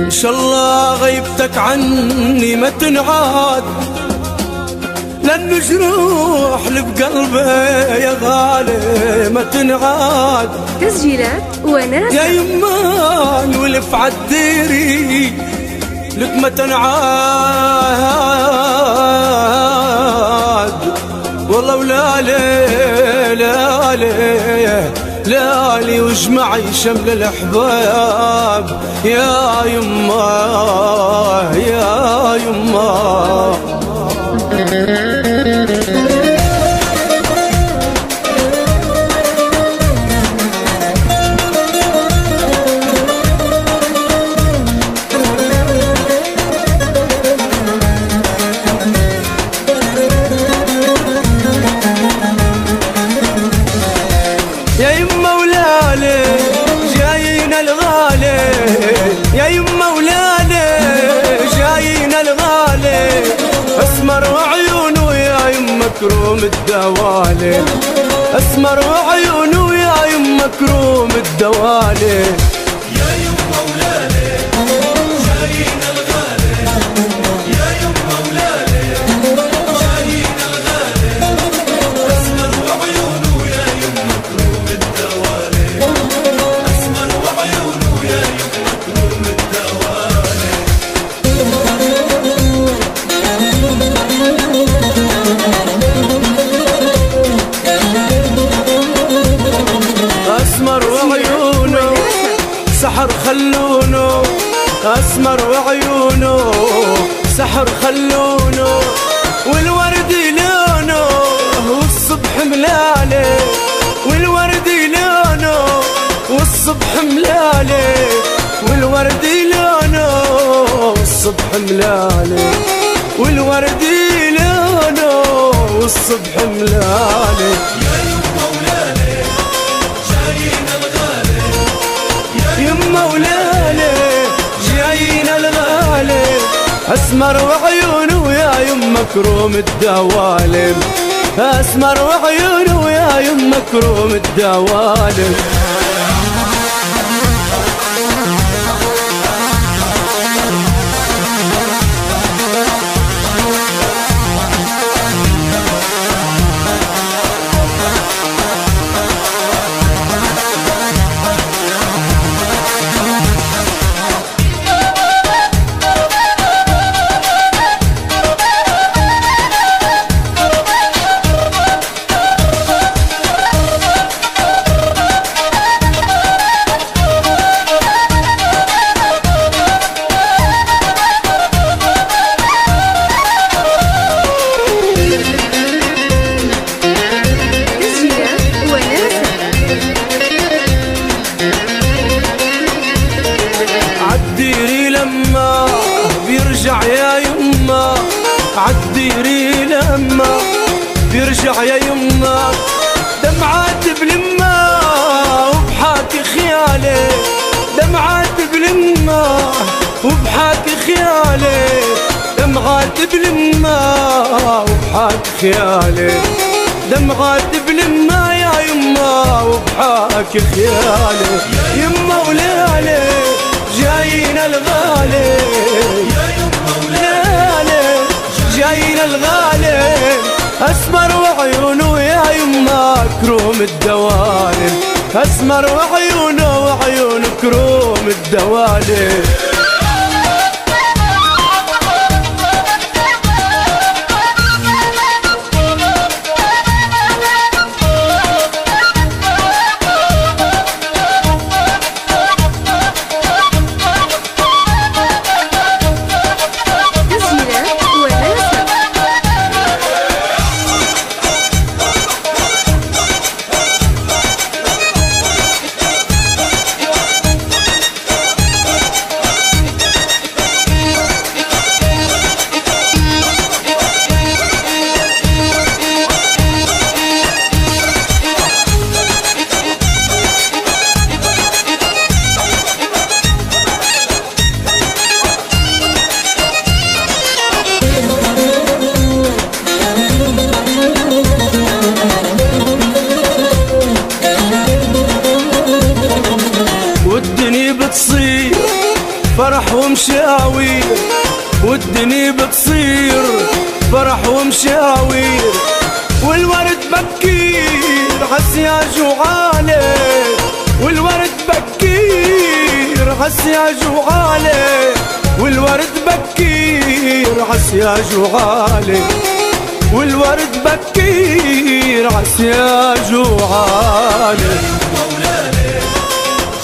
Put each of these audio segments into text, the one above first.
إن شاء الله غيبتك عني ما تنعاد، لأنه جروح اللي بقلبي يا غالي ما تنعاد. تسجيلات وناس يا يمان ولف عالديري لك ما تنعاد، والله ولالي لالي لالي واجمعي شمل الأحباب يا يما يا يما. يا يما ولالي جايين الغالي، يا يما ولالي جايين الغالي، اسمر وعيونه يا يما كروم الدوالي، اسمر وعيونه يا يما كروم الدوالي. يا يما ولالي جايين الغالي، يا يما ولالي جايين الغالي، اسمر وعيونه يا يما كروم الدوالي، اسمر وعيونه يا يما كروم الدوالي. اسمر وعيونه سحر خلونه، اسمر وعيونه سحر خلونه، والورد لونه والصبح ملالي، والورد لونه والصبح ملالي، والورد لونه والصبح ملالي، والورد لونه والصبح ملالي. يا يما ولالي جايين الغالي، يما ولالي جايين الغالي، اسمر وعيونه يا يما كروم الدوالي، اسمر وعيونه يا يما كروم الدوالي. عالديري لما بيرجع يا يما، عالديري لما بيرجع يا يما، دمعات بلما وبحاكي خيالي، دمعات بلما وبحاكي خيالي، دمعات بلما وبحاكي خيالي، دمعات بلما يا يما وبحاكي خيالي. يما ولالي جايين الغالي، يا يما ولالي جايين الغالي، اسمر وعيونه يا يما كروم الدوالي، اسمر وعيونه وعيون كروم الدوالي. ومشاوير، والدنيا بتصير فرح ومشاوير، والورد بكير عالسياج وعالي، والورد بكير عالسياج وعالي، والورد بكير عالسياج وعالي، والورد بكير عالسياج وعالي.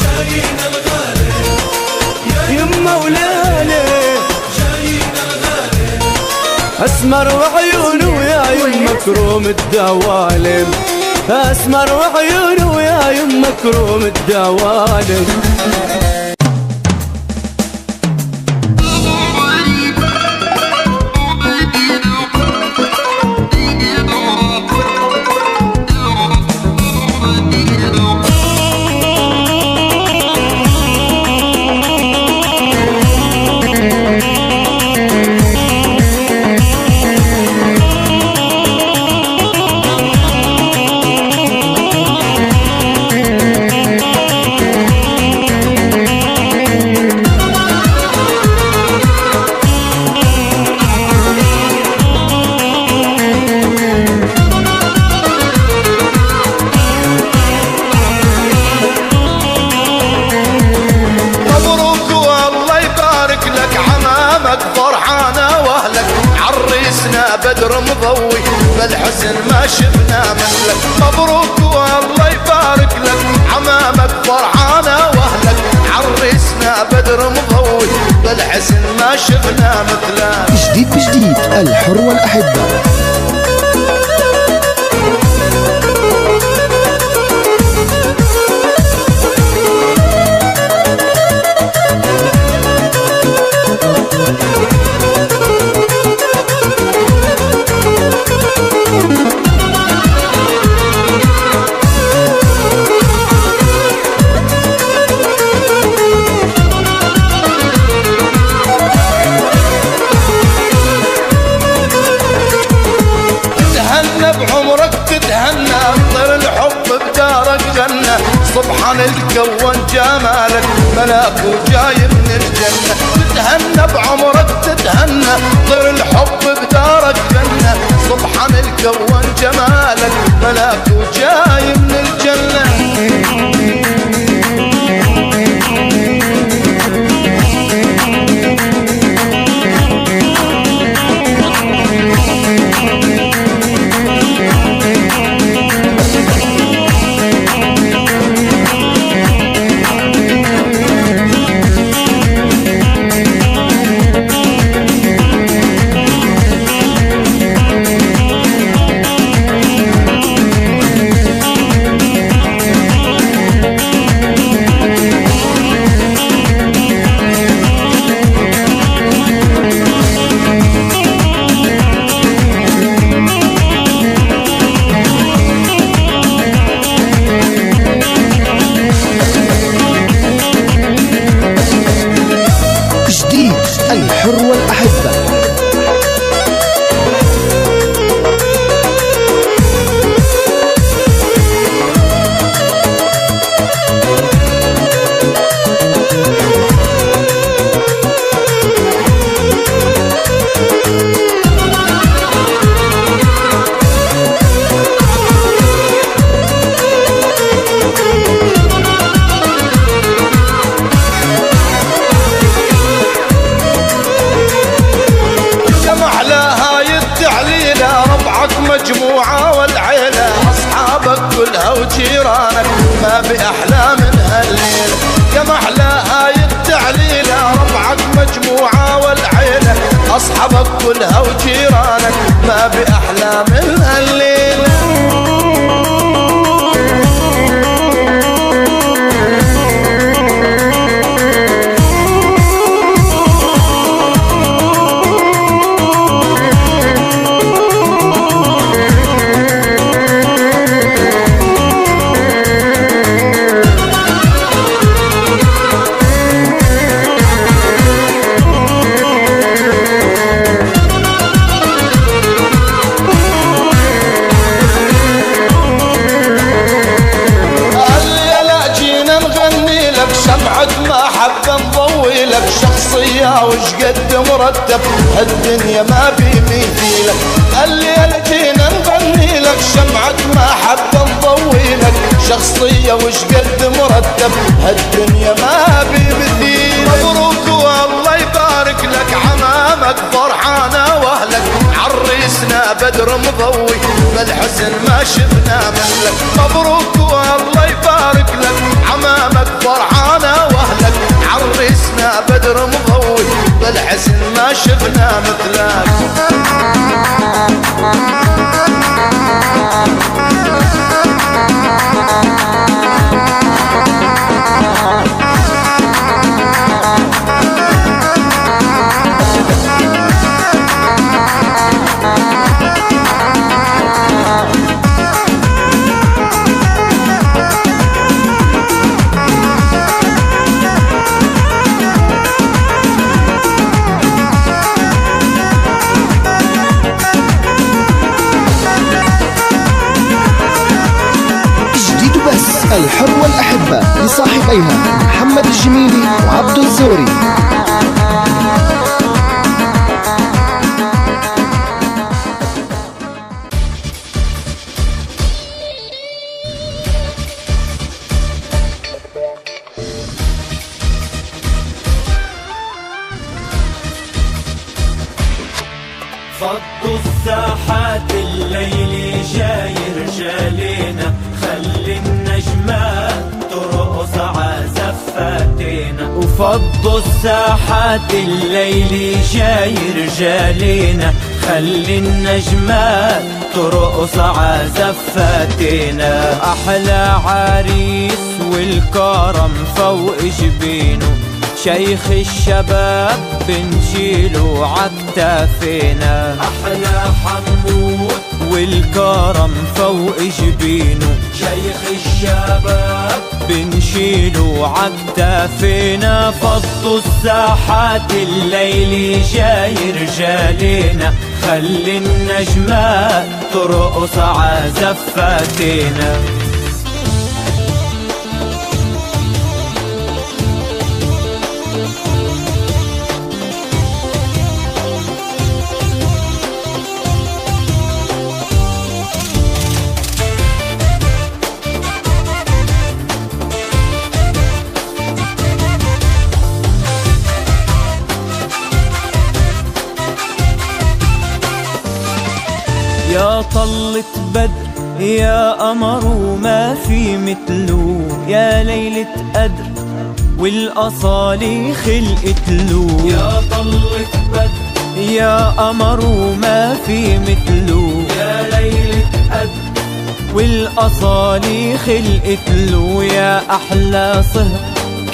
جاينا الغالي يما ولالي جاينا الغالي أسمر وعيونه يا يما كروم الدوالم، أسمر وعيونه يا يما كروم الدوالم. بدر مضوي بالحزن ما شفنا مثلك، مبروك والله يبارك لك عمامك فرحانة واهلك، عرسنا بدر مضوي بالحزن ما شفنا مثلك. جديد بجديد الحر والأحبة. سبحان الكون جمالك ملاك وجاي من الجنة، تتهنى بعمرك تتهنى طير الحب بدارك جنة، سبحان الكون جمالك ملاك وجاي من الجنة. الحر والأحبة. مجموعة والعيلة أصحابك كلها وجيرانك ما بأحلى من هالليل، يا محلى هاي التعليلة ربعك مجموعة والعيلة أصحابك كلها وجيرانك ما بأحلى من هالليل. وش قد مرتب هالدنيا ما بي مثيلك. الليلة جينا نغني لك شمعة محبة نضوي لك شخصية وش قد مرتب هالدنيا ما بي مثيلك. مبروك والله يبارك لك عمامك فرحانة واهلك عريسنا بدر مضوي بالحزن ما شفنا مثلك. مبروك والله يبارك لك عمامك فرحانة واهلك عريسنا بدر مضوي بالحزن ما شفنا مثلك. الحر والأحبة لصاحبيها محمد الجميلي وعبد الزوري. فضوا الساحات الليل جاي رجالينا خلي النجمات ترقص عزفاتنا. وفضوا الساحات الليل جاي رجالينا خلي النجمات ترقص عزفاتنا. أحلى عريس والكرم فوق جبينه شيخ الشباب بنشيله عكتافينا. أحلى حمود والكرم فوق جبينه شيخ الشباب بنشيله عكتافينا. فضوا الساحات الليل جاي رجالينا خلي النجمات ترقص عزفاتنا. يا طلة بدر يا قمر وما في مثله يا ليلة قدر والأصالي خلقت له. يا طلة بدر يا قمر وما في مثله يا ليلة قدر والأصالي خلقت له. يا أحلى صهر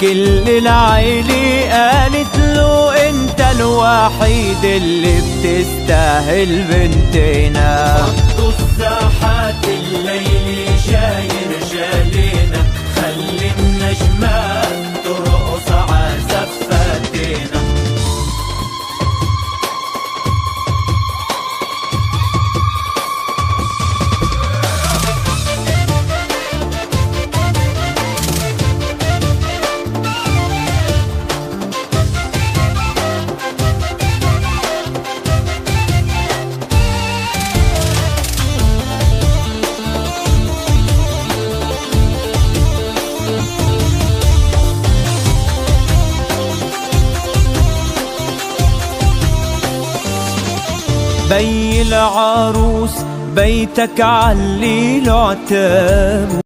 كل العيلة قالت له انت الوحيد اللي بتستاهل بنتنا. فضوا الساحات الليل جاي رجالينا خلي النجمات ترقص عزفاتنا. بي العروس بيتك علي العتاب